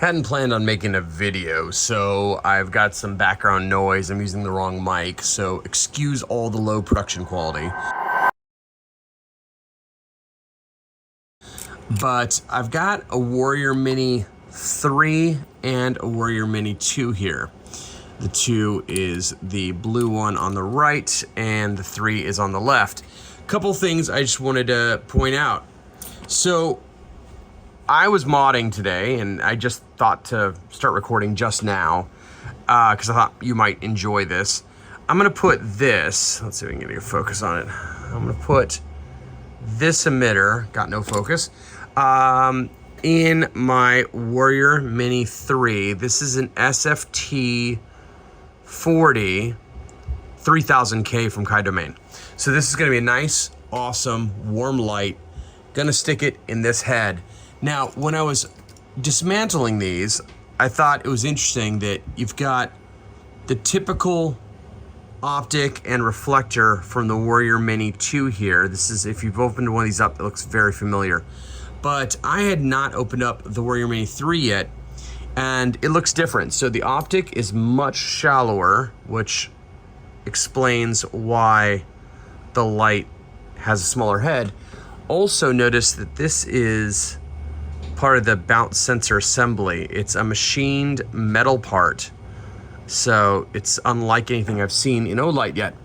Hadn't planned on making a video, so I've got some background noise. I'm using the wrong mic, so excuse all the low production quality. But I've got a Warrior Mini 3 and a Warrior Mini 2 here. The 2 is the blue one on the right, and the 3 is on the left. Couple things I just wanted to point out. So I was modding today, and I just thought to start recording just now because I thought you might enjoy this. I'm gonna put this, let's see if we can get a focus on it. I'm gonna put this emitter, got no focus, in my Warrior Mini 3. This is an SFT40 3000K from Kai Domain. So this is gonna be a nice, awesome, warm light. Gonna stick it in this head. Now, when I was dismantling these, I thought it was interesting that you've got the typical optic and reflector from the Warrior Mini 2 here. This is, if you've opened one of these up, it looks very familiar. But I had not opened up the Warrior Mini 3 yet, and it looks different. So the optic is much shallower, which explains why the light has a smaller head. Also notice that this is part of the bounce sensor assembly. It's a machined metal part, so it's unlike anything I've seen in Olight yet.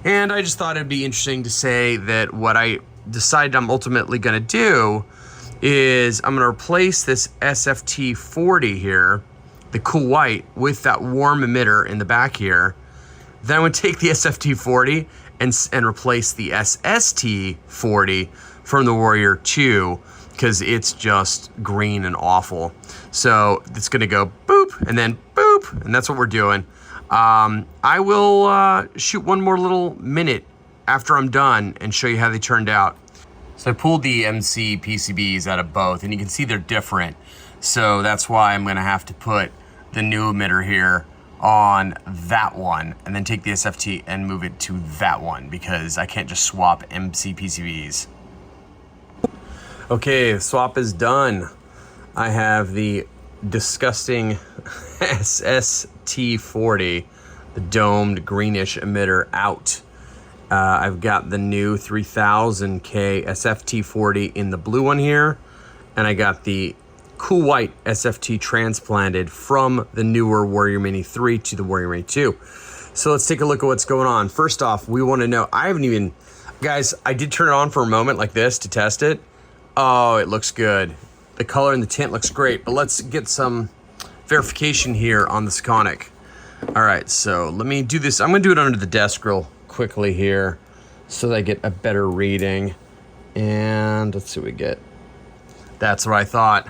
And I just thought it'd be interesting to say that what I decided I'm ultimately gonna do is I'm gonna replace this SFT40 here, the cool white, with that warm emitter in the back here. Then I'm gonna take the SFT40 and replace the SST40 from the Warrior 2, because it's just green and awful. So it's gonna go boop and then boop, and that's what we're doing. I will shoot one more little minute after I'm done and show you how they turned out. So I pulled the MC PCBs out of both, and you can see they're different. So that's why I'm gonna have to put the new emitter here on that one, and then take the SFT and move it to that one, because I can't just swap MC PCBs. Okay, swap is done. I have the disgusting SST40, the domed greenish emitter, out. I've got the new 3000K SFT40 in the blue one here, and I got the cool white SFT transplanted from the newer Warrior Mini 3 to the Warrior Mini 2. So let's take a look at what's going on. First off, we want to know, I haven't even, guys, I did turn it on for a moment like this to test it. Oh, it looks good. The color and the tint looks great, but let's get some verification here on the Sekonic. All right, so let me do this. I'm gonna do it under the desk real quickly here so that I get a better reading. And let's see what we get. That's what I thought.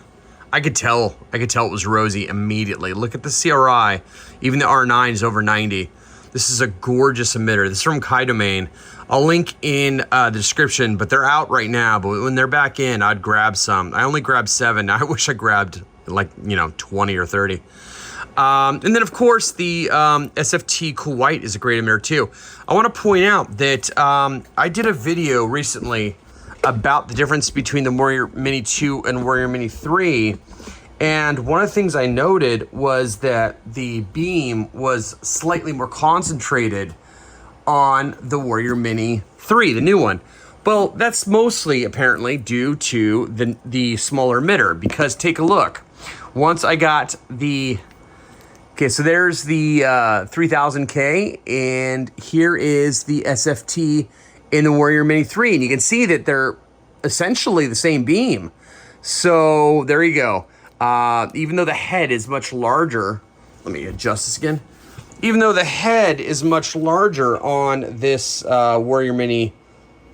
I could tell it was rosy immediately. Look at the CRI, even the R9 is over 90. This is a gorgeous emitter. This is from Kai Domain. I'll link in the description, but they're out right now. But when they're back in, I'd grab some. I only grabbed 7. I wish I grabbed like, 20 or 30. And then of course the SFT Cool White is a great emitter too. I want to point out that I did a video recently about the difference between the Warrior Mini 2 and Warrior Mini 3. And one of the things I noted was that the beam was slightly more concentrated on the Warrior Mini 3, the new one. Well, that's mostly apparently due to the smaller emitter, because take a look. Once I got the, okay, so there's the 3000K, and here is the SFT in the Warrior Mini 3, and you can see that they're essentially the same beam. So there you go. Even though the head is much larger, let me adjust this again. Even though the head is much larger on this Warrior Mini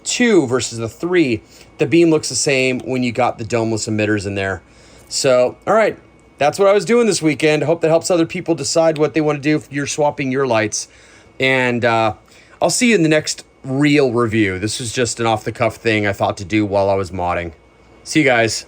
2 versus the 3, the beam looks the same when you got the domeless emitters in there. So, all right, that's what I was doing this weekend. I hope that helps other people decide what they want to do if you're swapping your lights. And I'll see you in the next real review. This was just an off-the-cuff thing I thought to do while I was modding. See you guys.